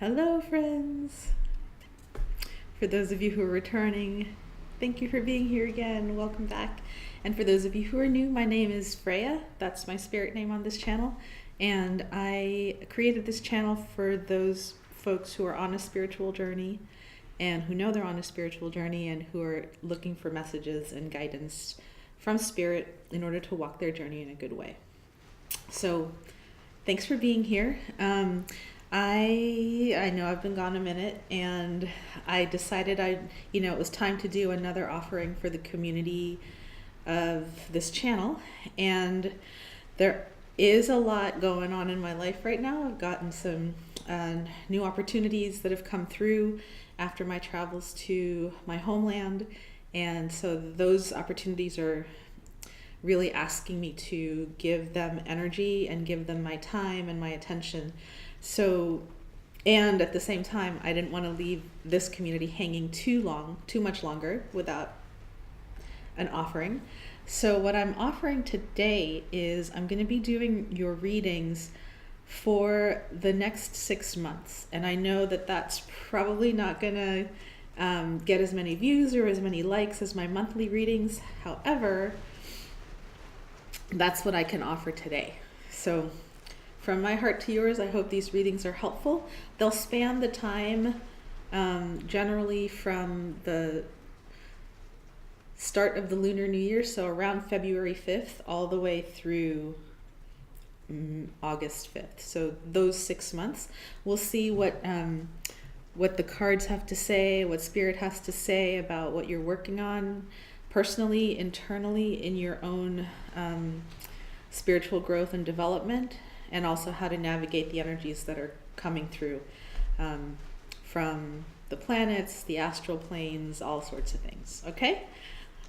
Hello, friends. For those of you who are returning, thank you for being here again. Welcome back. And for those of you who are new, my name is Freya. That's my spirit name on this channel. And I created this channel for those folks who are on a spiritual journey and who know they're on a spiritual journey and who are looking for messages and guidance from spirit in order to walk their journey in a good way. So thanks for being here. I know I've been gone a minute, and I decided it was time to do another offering for the community of this channel. And there is a lot going on in my life right now. I've gotten some new opportunities that have come through after my travels to my homeland. And so those opportunities are really asking me to give them energy and give them my time and my attention. So, and at the same time, I didn't want to leave this community hanging too much longer without an offering. So what I'm offering today is I'm going to be doing your readings for the next 6 months. And I know that that's probably not going to get as many views or as many likes as my monthly readings. However, that's what I can offer today. So from my heart to yours, I hope these readings are helpful. They'll span the time generally from the start of the Lunar New Year, so around February 5th, all the way through August 5th. So those 6 months, we'll see what the cards have to say, what Spirit has to say about what you're working on personally, internally, in your own spiritual growth and development, and also how to navigate the energies that are coming through from the planets, the astral planes, all sorts of things. Okay?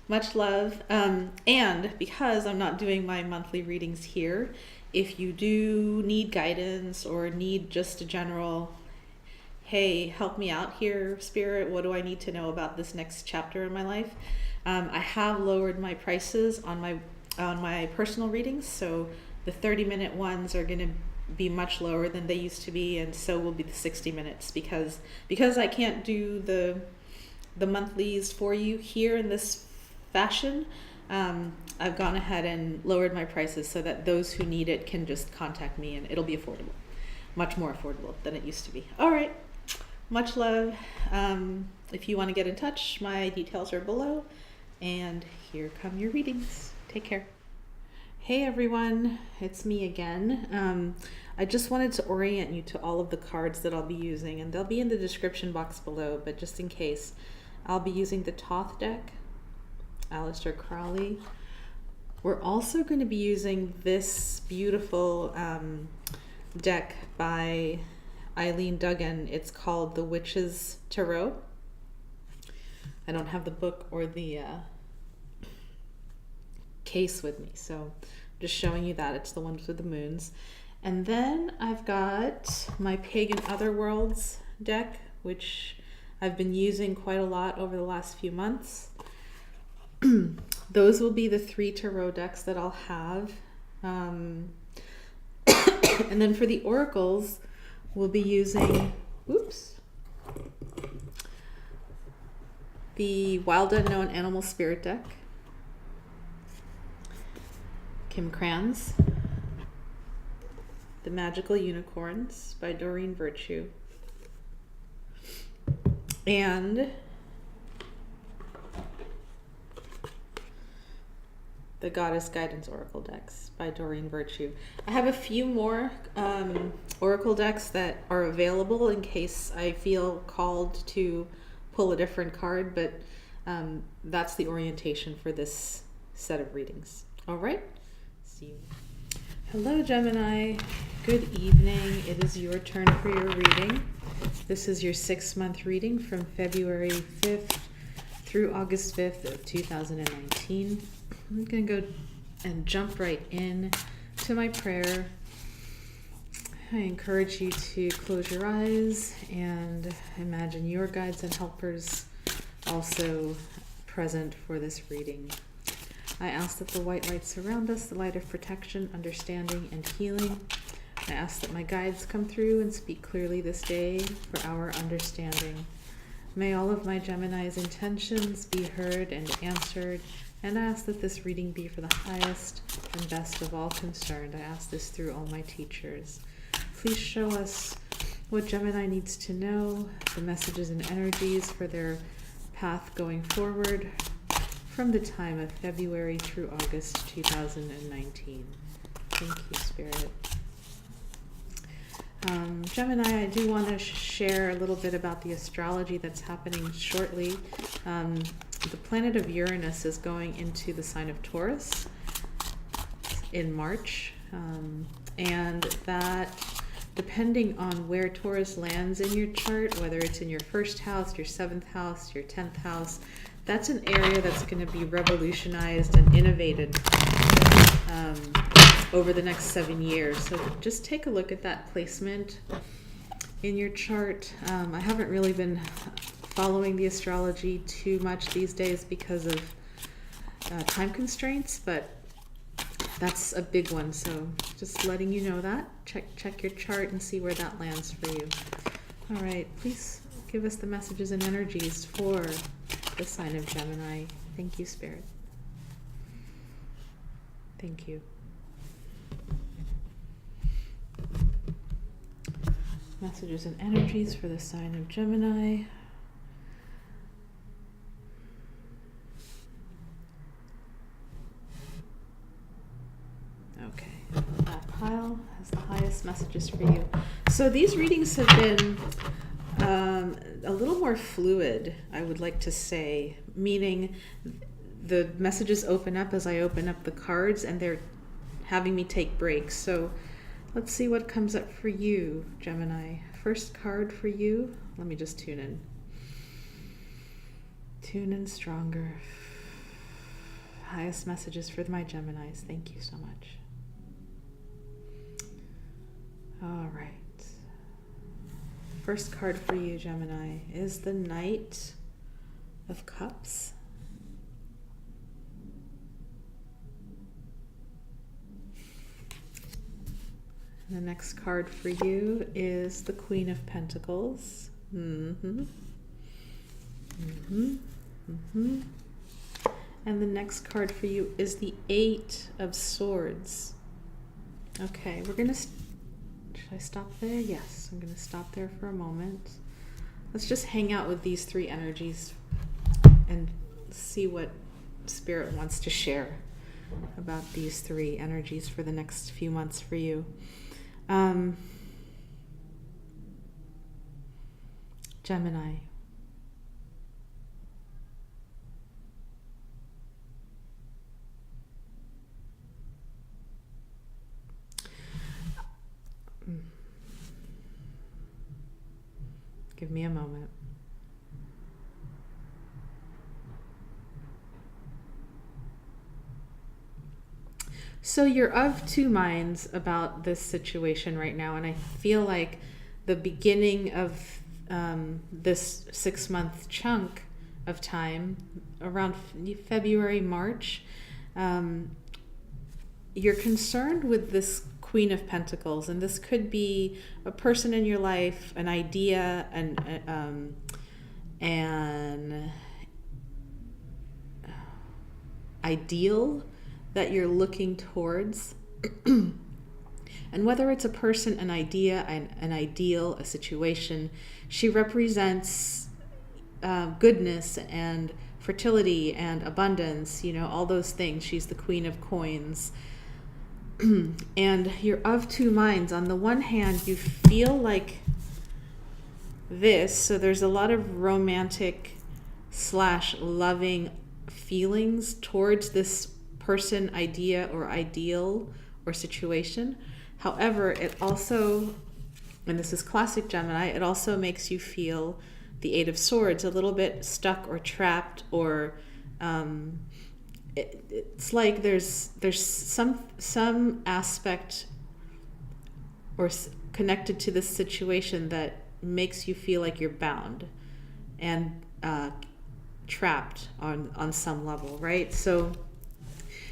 Much love. And because I'm not doing my monthly readings here, if you do need guidance or need just a general, hey, help me out here, Spirit, what do I need to know about this next chapter in my life? I have lowered my prices on my personal readings, so the 30-minute ones are going to be much lower than they used to be, and so will be the 60 minutes because I can't do the monthlies for you here in this fashion. I've gone ahead and lowered my prices so that those who need it can just contact me, and it'll be affordable, much more affordable than it used to be. All right, much love. If you want to get in touch, my details are below, and here come your readings. Take care. Hey everyone, it's me again. I just wanted to orient you to all of the cards that I'll be using, and they'll be in the description box below, but just in case, I'll be using the Thoth deck, Aleister Crowley. We're also going to be using this beautiful deck by Eileen Duggan. It's called The Witch's Tarot. I don't have the book or the case with me, so I'm just showing you that. It's the ones with the moons. And then I've got my Pagan Otherworlds deck, which I've been using quite a lot over the last few months. Those will be the 3 tarot decks that I'll have. And then for the oracles, we'll be using the Wild Unknown Animal Spirit deck, Kim Kranz, The Magical Unicorns by Doreen Virtue, and the Goddess Guidance Oracle decks by Doreen Virtue. I have a few more oracle decks that are available in case I feel called to pull a different card, but that's the orientation for this set of readings. All right? See you. Hello, Gemini. Good evening. It is your turn for your reading. This is your 6-month reading from February 5th through August 5th of 2019. I'm going to go and jump right in to my prayer. I encourage you to close your eyes and imagine your guides and helpers also present for this reading. I ask that the white light surround us, the light of protection, understanding, and healing, I ask that my guides come through and speak clearly this day for our understanding. May all of my Gemini's intentions be heard and answered, and I ask that this reading be for the highest and best of all concerned. I ask this through all my teachers. Please show us what Gemini needs to know, the messages and energies for their path going forward from the time of February through August 2019. Thank you, Spirit. Gemini, I do want to share a little bit about the astrology that's happening shortly. The planet of Uranus is going into the sign of Taurus in March, and that, depending on where Taurus lands in your chart, whether it's in your first house, your 7th house, your 10th house, that's an area that's going to be revolutionized and innovated over the next 7 years. So just take a look at that placement in your chart. I haven't really been following the astrology too much these days because of time constraints, but that's a big one. So just letting you know that. Check your chart and see where that lands for you. All right, please give us the messages and energies for the sign of Gemini. Thank you, Spirit. Thank you. Messages and energies for the sign of Gemini. Okay, that pile has the highest messages for you. So these readings have been a little more fluid, I would like to say, meaning the messages open up as I open up the cards, and they're having me take breaks. So let's see what comes up for you, Gemini. First card for you. Let me just tune in. Tune in stronger. Highest messages for my Geminis. Thank you so much. All right. First card for you, Gemini, is the Knight of Cups. The next card for you is the Queen of Pentacles. And the next card for you is the Eight of Swords. Okay, we're gonna, should I stop there? Yes, I'm gonna stop there for a moment. Let's just hang out with these three energies and see what Spirit wants to share about these three energies for the next few months for you. Gemini. Give me a moment. So you're of two minds about this situation right now, and I feel like the beginning of this 6-month chunk of time, around February, March, you're concerned with this Queen of Pentacles, and this could be a person in your life, an idea, an ideal that you're looking towards. And whether it's a person, an idea, an ideal, a situation, she represents goodness and fertility and abundance, all those things. She's the Queen of Coins. And you're of two minds. On the one hand, you feel like this, so there's a lot of romantic / loving feelings towards this person, idea, or ideal, or situation. However, it also, and this is classic Gemini, it also makes you feel the Eight of Swords, a little bit stuck or trapped, or it's like there's some aspect or connected to this situation that makes you feel like you're bound and trapped on some level, right? So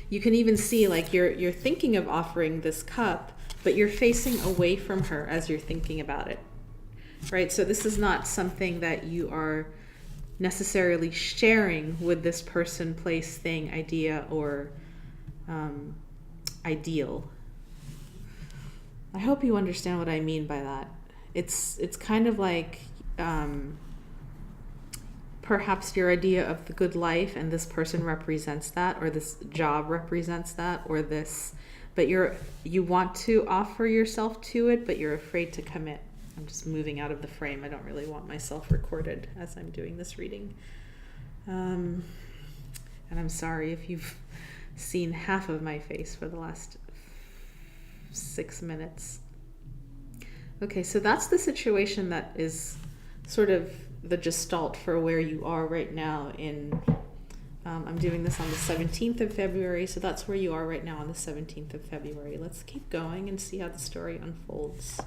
you can even see, like, you're thinking of offering this cup, but you're facing away from her as you're thinking about it, right? So this is not something that you are necessarily sharing with this person, place, thing, idea, or ideal. I hope you understand what I mean by that. It's kind of like perhaps your idea of the good life, and this person represents that, or this job represents that, or this, but you want to offer yourself to it, but you're afraid to commit. I'm just moving out of the frame. I don't really want myself recorded as I'm doing this reading. And I'm sorry if you've seen half of my face for the last 6 minutes. Okay, so that's the situation that is sort of the gestalt for where you are right now in, I'm doing this on the 17th of February, so that's where you are right now on the 17th of February. Let's keep going and see how the story unfolds.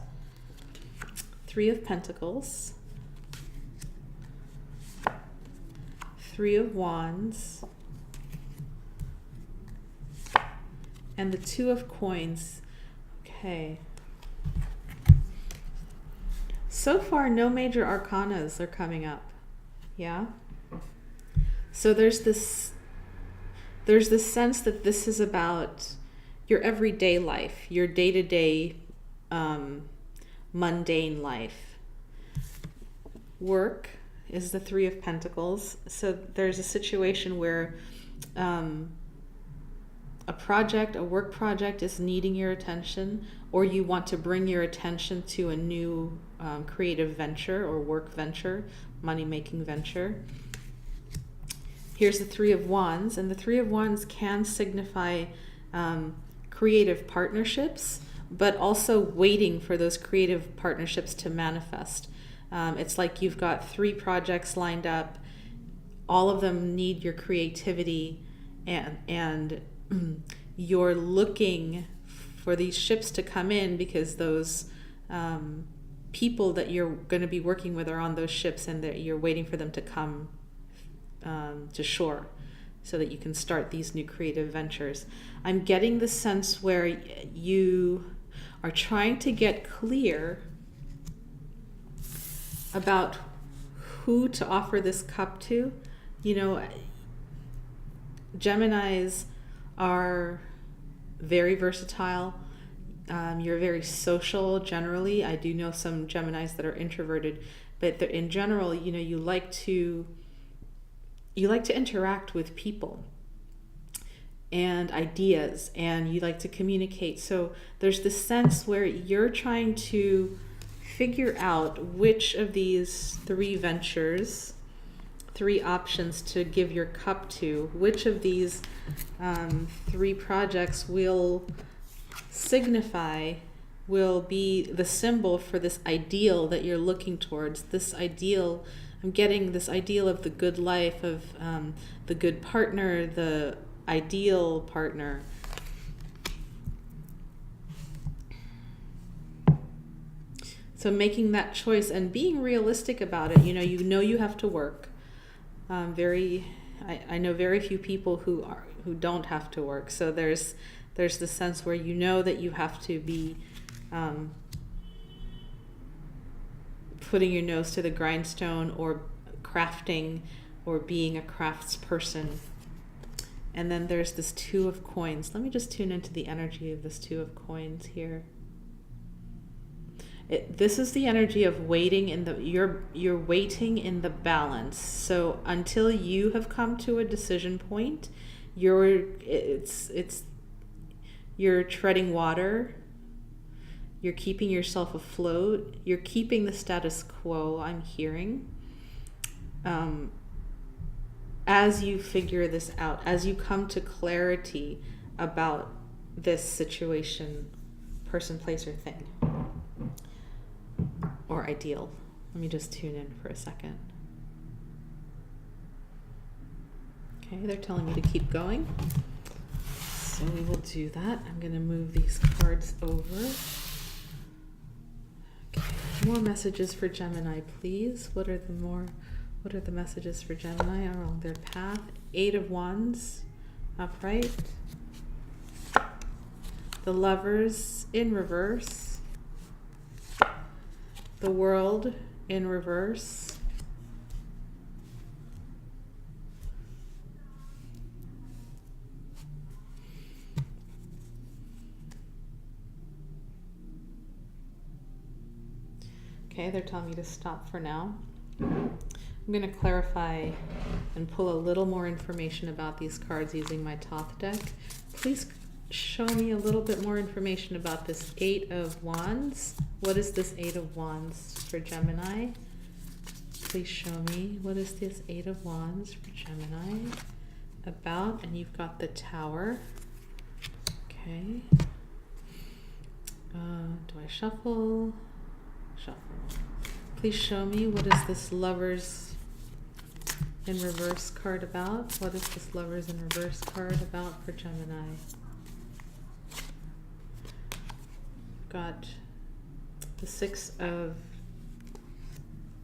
3 of Pentacles, 3 of Wands, and the 2 of Coins. Okay. So far, no major arcanas are coming up. Yeah? So there's this sense that this is about your everyday life, your day-to-day mundane life. Work is the 3 of Pentacles. So there's a situation where a work project is needing your attention, or you want to bring your attention to a new creative venture or work venture, money-making venture. Here's the 3 of Wands, and the 3 of Wands can signify creative partnerships, but also waiting for those creative partnerships to manifest. It's like you've got 3 projects lined up. All of them need your creativity, and you're looking for these ships to come in because those people that you're going to be working with are on those ships, and that you're waiting for them to come to shore so that you can start these new creative ventures. I'm getting the sense where you are trying to get clear about who to offer this cup to. You know, Geminis are very versatile. You're very social generally. I do know some Geminis that are introverted, but in general, you know, you like to interact with people and ideas, and you like to communicate. So there's this sense where you're trying to figure out which of these 3 ventures, 3 options to give your cup to, which of these 3 projects will be the symbol for this ideal that you're looking towards. This ideal, I'm getting this ideal of the good life, of the good partner, the ideal partner. So making that choice and being realistic about it. You know you have to work. I know very few people who don't have to work. So there's the sense where you know that you have to be putting your nose to the grindstone, or crafting, or being a craftsperson. And then there's this 2 of Coins. Let me just tune into the energy of this 2 of Coins here. This is the energy of waiting you're waiting in the balance. So until you have come to a decision point, you're treading water. You're keeping yourself afloat. You're keeping the status quo, I'm hearing. As you figure this out, as you come to clarity about this situation, person, place, or thing, or ideal. Let me just tune in for a second. Okay, they're telling me to keep going. So we will do that. I'm going to move these cards over. Okay, more messages for Gemini, please. What are the messages for Gemini along their path? 8 of Wands, upright. the Lovers in reverse, the World in reverse, okay, they're telling me to stop for now. I'm going to clarify and pull a little more information about these cards using my Thoth deck. Please show me a little bit more information about this Eight of Wands. What is this Eight of Wands for Gemini? Please show me, what is this Eight of Wands for Gemini about? And you've got the Tower. Okay. Do I shuffle? Shuffle. Please show me, what is this Lovers in reverse card about? What is this Lovers in reverse card about for Gemini? Got the Six of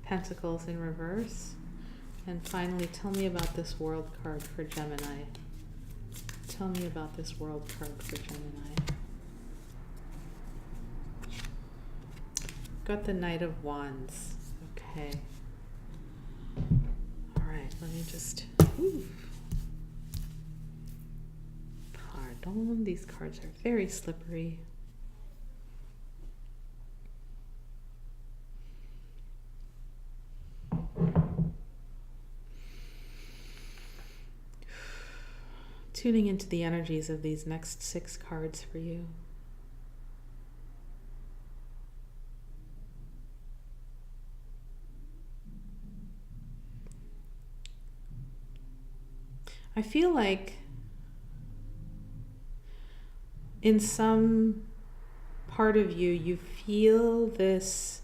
Pentacles in reverse. And finally, tell me about this World card for Gemini. Tell me about this World card for Gemini. Got the Knight of Wands. Okay. All right, let me just... Pardon, these cards are very slippery. Tuning into the energies of these next 6 cards for you. I feel like in some part of you, you feel this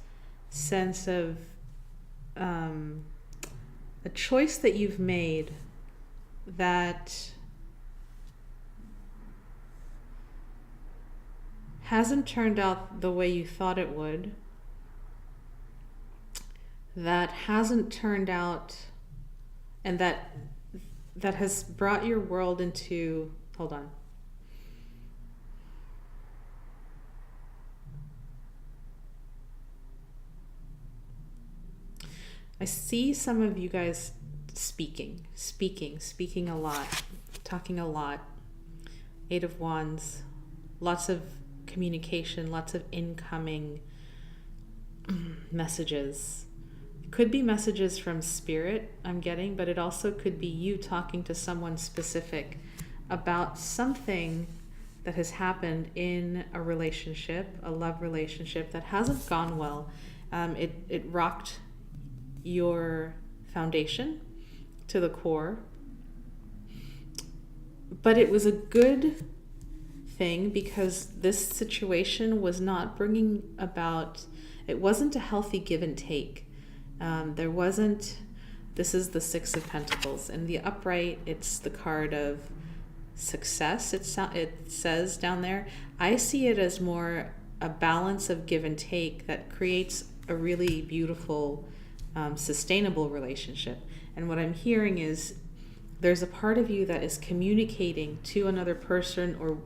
sense of a choice that you've made that hasn't turned out the way you thought it would, that hasn't turned out, and that has brought your world into, hold on. I see some of you guys speaking a lot, talking a lot. Eight of Wands, lots of communication, lots of incoming messages. It could be messages from spirit I'm getting, but it also could be you talking to someone specific about something that has happened in a relationship, a love relationship that hasn't gone well. It rocked your foundation to the core, but it was a good thing because this situation was not bringing about, it wasn't a healthy give and take. There wasn't, this is the Six of Pentacles. In the upright, it's the card of success, it says down there. I see it as more a balance of give and take that creates a really beautiful, sustainable relationship. And what I'm hearing is there's a part of you that is communicating to another person or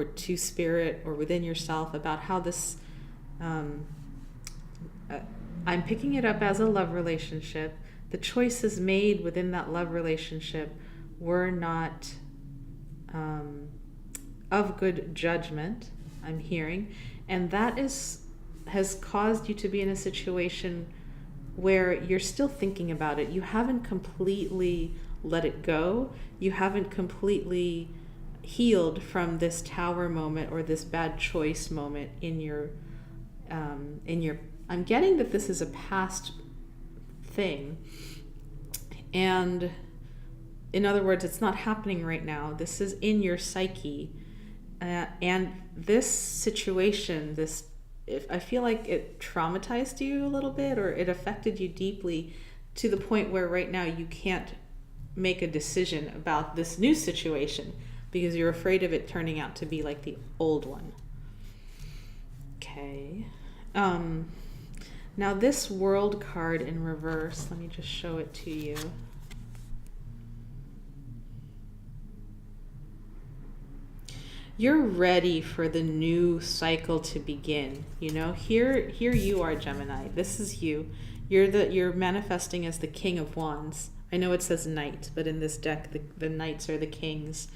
to spirit or within yourself about how this, I'm picking it up as a love relationship. The choices made within that love relationship were not of good judgment, I'm hearing. And that has caused you to be in a situation where you're still thinking about it. You haven't completely let it go. You haven't completely healed from this Tower moment or this bad choice moment in your I'm getting that this is a past thing. And in other words, it's not happening right now. This is in your psyche. And this situation, I feel like it traumatized you a little bit, or it affected you deeply to the point where right now you can't make a decision about this new situation because you're afraid of it turning out to be like the old one. Okay. Now this World card in reverse, let me just show it to you. You're ready for the new cycle to begin. You know, here you are, Gemini. This is you. You're manifesting as the King of Wands. I know it says Knight, but in this deck, the Knights are the kings.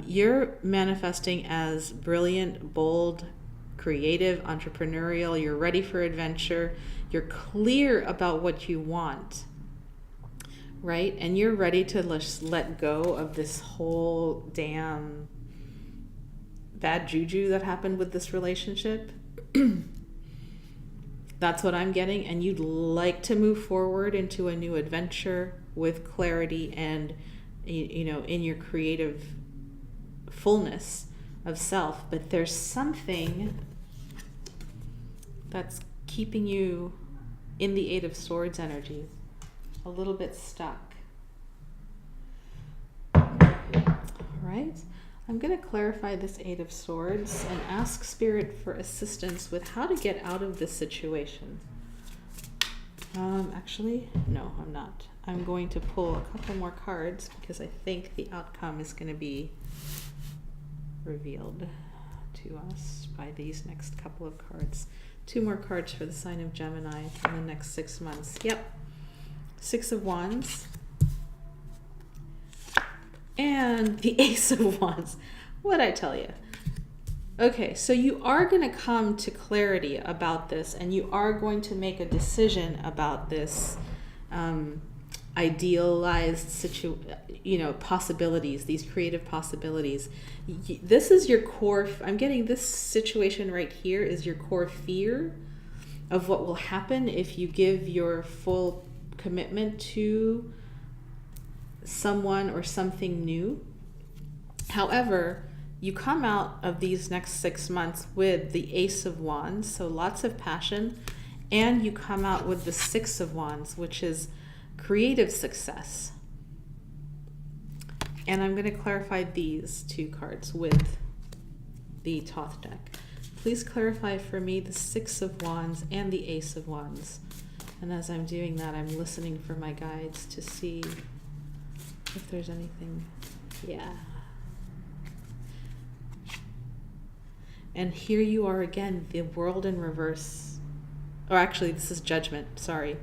You're manifesting as brilliant, bold, creative, entrepreneurial. You're ready for adventure. You're clear about what you want, right? And you're ready to just let go of this whole damn bad juju that happened with this relationship. That's what I'm getting. And you'd like to move forward into a new adventure with clarity and, you know, in your creative fullness of self. But there's something that's keeping you in the Eight of Swords energy, a little bit stuck. All right. I'm going to clarify this Eight of Swords and ask Spirit for assistance with how to get out of this situation. Actually, no, I'm not. I'm going to pull a couple more cards because I think the outcome is going to be revealed to us by these next couple of cards. 2 more cards for the sign of Gemini in the next 6 months. Yep. 6 of Wands. And the Ace of Wands. What'd I tell you? Okay, so you are going to come to clarity about this, and you are going to make a decision about this idealized possibilities, these creative possibilities. This is your core. I'm getting this situation right here is your core fear of what will happen if you give your full commitment to someone or something new. However, you come out of these next 6 months with the Ace of Wands, so lots of passion, and you come out with the 6 of Wands, which is creative success. And I'm going to clarify these 2 cards with the Thoth deck. Please clarify for me the 6 of Wands and the Ace of Wands. And as I'm doing that, I'm listening for my guides to see if there's anything. Yeah. And here you are again, the World in reverse. Or actually, this is Judgment, sorry.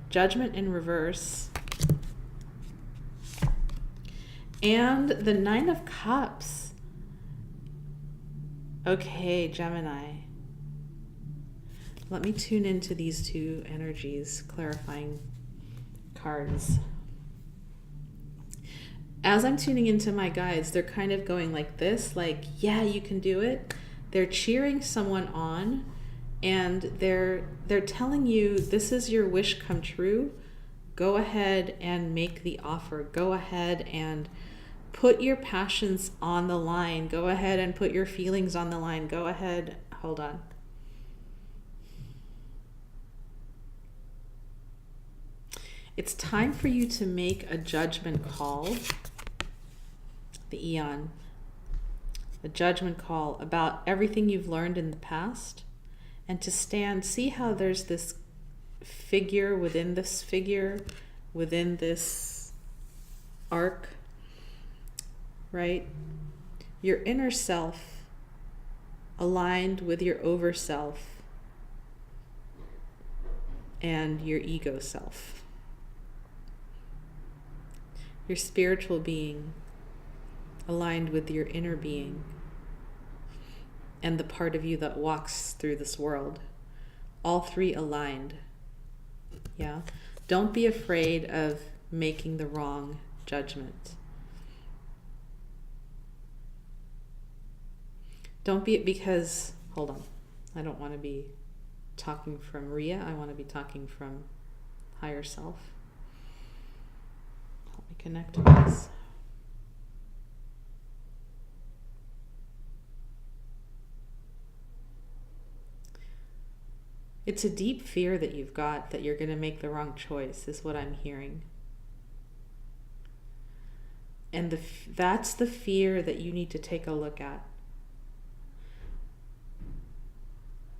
Judgment in reverse. And the 9 of Cups. Okay, Gemini. Let me tune into these 2 energies, clarifying cards. As I'm tuning into my guides, they're kind of going like this, like, yeah, you can do it. They're cheering someone on, and they're telling you this is your wish come true. Go ahead and make the offer. Go ahead and put your passions on the line. Go ahead and put your feelings on the line. Go ahead. Hold on. It's time for you to make a judgment call. The Eon. A judgment call about everything you've learned in the past, and to stand, see how there's this figure within this arc, right? Your inner self aligned with your over self and your ego self. Your spiritual being aligned with your inner being and the part of you that walks through this world. All 3 aligned. Yeah. Don't be afraid of making the wrong judgment. Don't be, because, hold on. I don't want to be talking from Rhea. I want to be talking from higher self. Help me connect with this. It's a deep fear that you've got that you're going to make the wrong choice, is what I'm hearing. And that's the fear that you need to take a look at.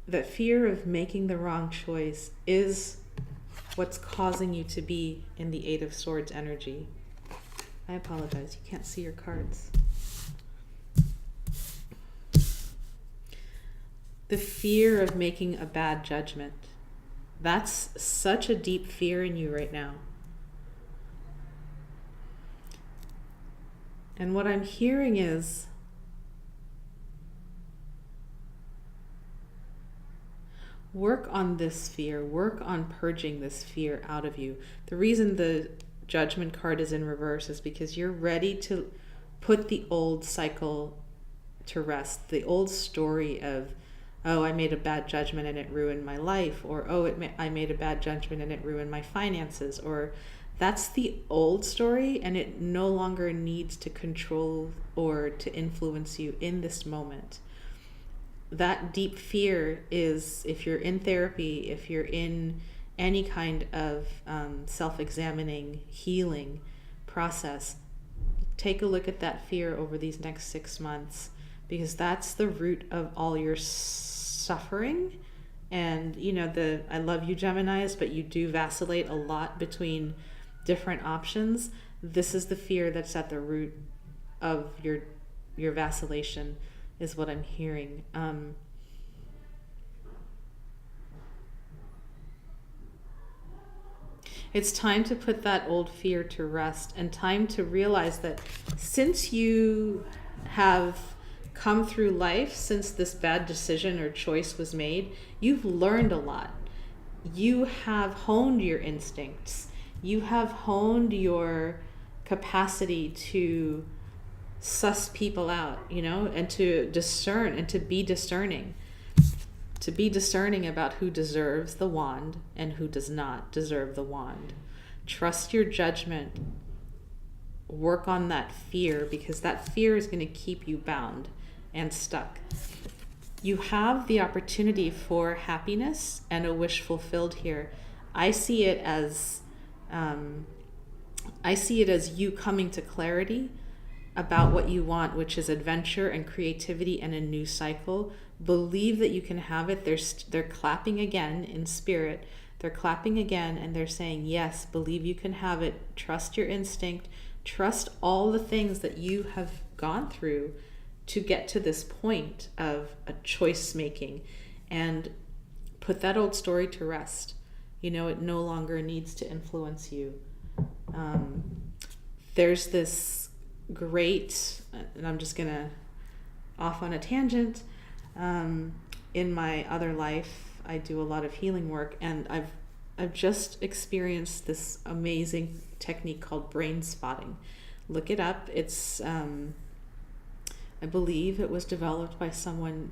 That fear of making the wrong choice is what's causing you to be in the Eight of Swords energy. I apologize, you can't see your cards. The fear of making a bad judgment. That's such a deep fear in you right now. And what I'm hearing is work on this fear, work on purging this fear out of you. The reason the Judgment card is in reverse is because you're ready to put the old cycle to rest, the old story of, oh, I made a bad judgment and it ruined my life, or oh, I made a bad judgment and it ruined my finances, or that's the old story and it no longer needs to control or to influence you in this moment. That deep fear is, if you're in therapy, if you're in any kind of self-examining, healing process, take a look at that fear over these next 6 months, because that's the root of all your suffering. And I love you, Geminis, but you do vacillate a lot between different options. This is the fear that's at the root of your vacillation, is what I'm hearing. It's time to put that old fear to rest, and time to realize that since you have come through life, since this bad decision or choice was made, you've learned a lot. You have honed your instincts. You have honed your capacity to suss people out, and to discern and to be discerning. To be discerning about who deserves the wand and who does not deserve the wand. Trust your judgment. Work on that fear, because that fear is going to keep you bound and stuck. You have the opportunity for happiness and a wish fulfilled here. I see it as you coming to clarity about what you want, which is adventure and creativity and a new cycle. Believe that you can have it. They're clapping again in spirit. They're clapping again and they're saying, yes, believe you can have it. Trust your instinct. Trust all the things that you have gone through to get to this point of a choice making, and put that old story to rest. It no longer needs to influence you. There's this great, and I'm just gonna off on a tangent. In my other life, I do a lot of healing work, and I've just experienced this amazing technique called brain spotting. Look it up. It's I believe it was developed by someone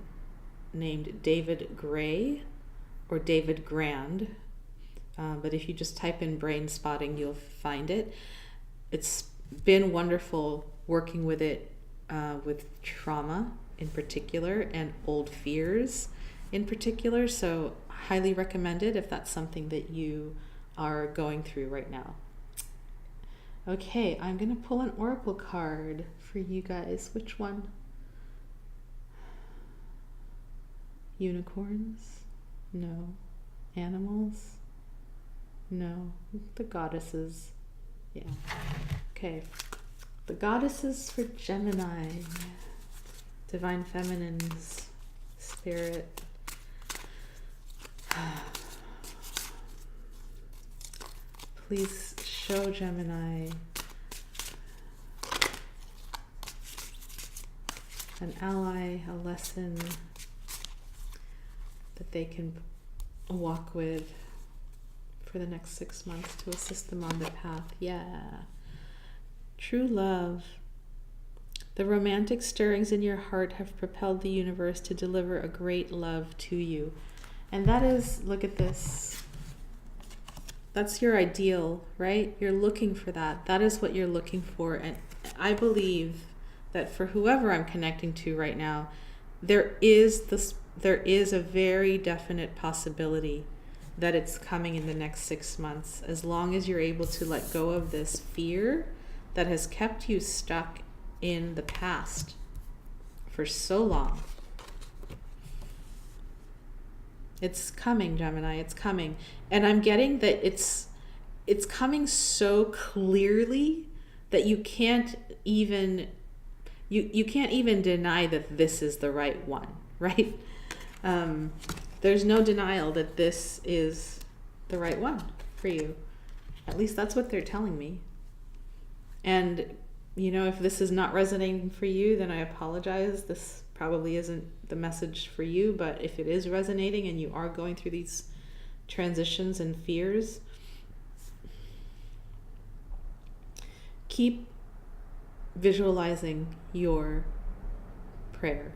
named David Gray or David Grand. But if you just type in brain spotting, you'll find it. It's been wonderful working with it with trauma in particular and old fears in particular. So highly recommend it if that's something that you are going through right now. Okay, I'm going to pull an oracle card for you guys. Which one? Unicorns? No. Animals? No. The goddesses. Yeah. Okay. The goddesses for Gemini. Divine Feminines. Spirit. Please show Gemini an ally, a lesson that they can walk with for the next 6 months to assist them on the path. Yeah. True love. The romantic stirrings in your heart have propelled the universe to deliver a great love to you. And that is, look at this. That's your ideal, right? You're looking for that. That is what you're looking for. And I believe that for whoever I'm connecting to right now, there is a very definite possibility that it's coming in the next 6 months, as long as you're able to let go of this fear that has kept you stuck in the past for so long. It's coming, Gemini, it's coming. And I'm getting that it's coming so clearly that you can't even you can't even deny that this is the right one, right? There's no denial that this is the right one for you. At least that's what they're telling me. And, you know, if this is not resonating for you, then I apologize. This probably isn't the message for you, but if it is resonating and you are going through these transitions and fears, keep visualizing your prayer,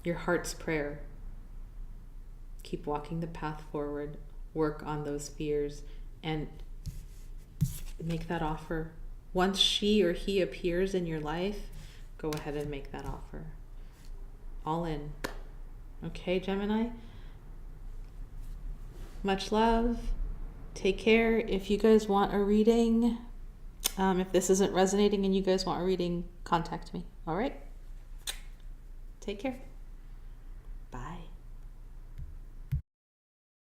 your heart's prayer. Keep walking the path forward, work on those fears, and make that offer. Once she or he appears in your life, go ahead and make that offer. All in. Okay, Gemini? Much love. Take care. If you guys want a reading, if this isn't resonating and you guys want a reading, contact me. All right? Take care.